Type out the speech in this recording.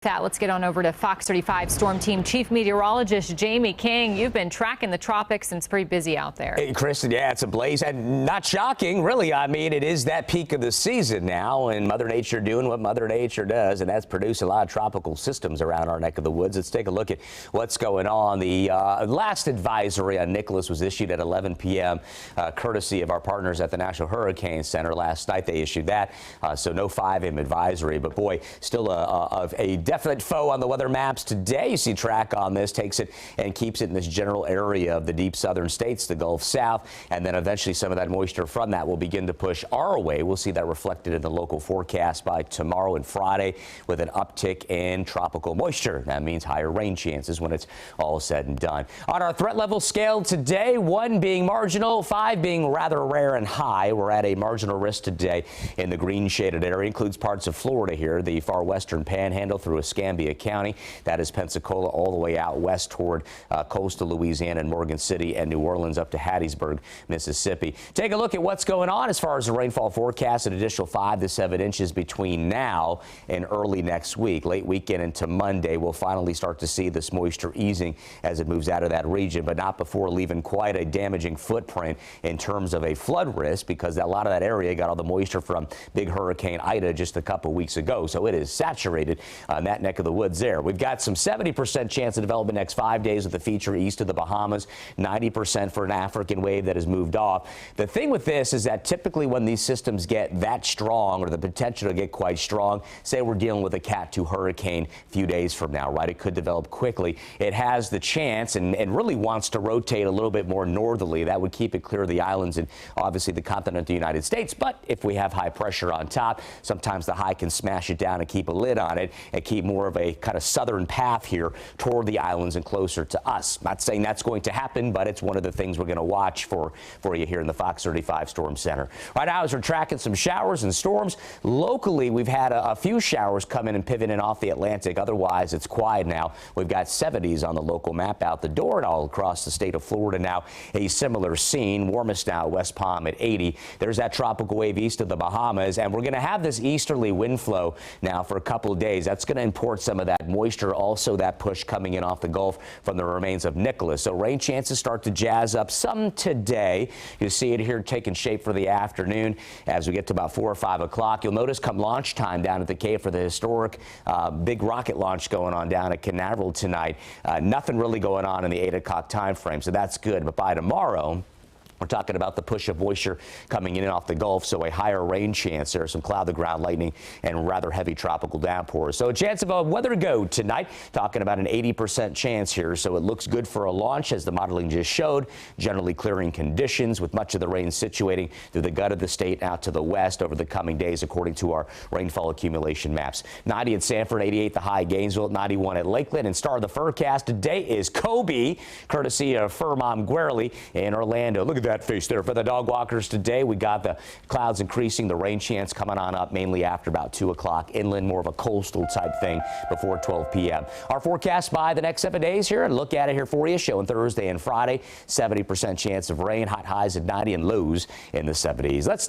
Let's get on over to Fox 35 Storm Team Chief Meteorologist Jayme King. You've been tracking the tropics and it's pretty busy out there. Hey, Kristen, yeah, it's ablaze and not shocking, really. I mean, it is that peak of the season now, and Mother Nature doing what Mother Nature does, and that's produced a lot of tropical systems around our neck of the woods. Let's take a look at what's going on. The last advisory on Nicholas was issued at 11 p.m. Courtesy of our partners at the National Hurricane Center. Last night they issued that, so no 5 a.m. advisory, but boy, still a definite foe on the weather maps today. You see track on this, takes it and keeps it in this general area of the deep southern states, the Gulf South, and then eventually some of that moisture from that will begin to push our way. We'll see that reflected in the local forecast by tomorrow and Friday with an uptick in tropical moisture. That means higher rain chances when it's all said and done. On our threat level scale today, 1 being marginal, 5 being rather rare and high. We're at a marginal risk today in the green shaded area. Includes parts of Florida here, the far western panhandle through Escambia County. That is Pensacola all the way out west toward coastal Louisiana and Morgan City and New Orleans up to Hattiesburg, Mississippi. Take a look at what's going on as far as the rainfall forecast. An additional 5 to 7 inches between now and early next week. Late weekend into Monday, we'll finally start to see this moisture easing as it moves out of that region, but not before leaving quite a damaging footprint in terms of a flood risk, because a lot of that area got all the moisture from big Hurricane Ida just a couple weeks ago. So it is saturated on that neck of the woods there. We've got some 70% chance of development next 5 days with the feature east of the Bahamas, 90% for an African wave that has moved off. The thing with this is that typically when these systems get that strong, or the potential to get quite strong, say we're dealing with a Cat 2 hurricane a few days from now, right? It could develop quickly. It has the chance and really wants to rotate a little bit more northerly. That would keep it clear of the islands and obviously the continental United States. But if we have high pressure on top, sometimes the high can smash it down and keep a lid on it and keep more of a kind of southern path here toward the islands and closer to us. Not saying that's going to happen, but it's one of the things we're going to watch for you here in the Fox 35 Storm Center. Right now, as we're tracking some showers and storms, locally we've had a few showers come in and pivot in off the Atlantic. Otherwise, it's quiet now. We've got 70s on the local map out the door and all across the state of Florida now. A similar scene. Warmest now, West Palm at 80. There's that tropical wave east of the Bahamas, and we're going to have this easterly wind flow now for a couple of days. That's going to import some of that moisture, also that push coming in off the Gulf from the remains of Nicholas. So rain chances start to jazz up some today. You see it here taking shape for the afternoon as we get to about 4 or 5 o'clock. You'll notice come launch time down at the Cave for the historic big rocket launch going on down at Canaveral tonight. Nothing really going on in the 8 o'clock time frame, so that's good. But by tomorrow, we're talking about the push of moisture coming in and off the Gulf, so a higher rain chance. There are some cloud-to-ground lightning and rather heavy tropical downpours. So a chance of a weather go tonight, talking about an 80% chance here. So it looks good for a launch, as the modeling just showed. Generally clearing conditions with much of the rain situating through the gut of the state out to the west over the coming days, according to our rainfall accumulation maps. 90 at Sanford, 88 the high Gainesville, 91 at Lakeland. And star of the forecast today is Kobe, courtesy of Furman Guerley in Orlando. Look at that face there for the dog walkers today. We got the clouds increasing, the rain chance coming on up mainly after about 2 o'clock. Inland, more of a coastal type thing before 12 p.m. Our forecast by the next 7 days here, and look at it here for you, showing Thursday and Friday, 70% chance of rain, hot highs at 90 and lows in the 70s. Let's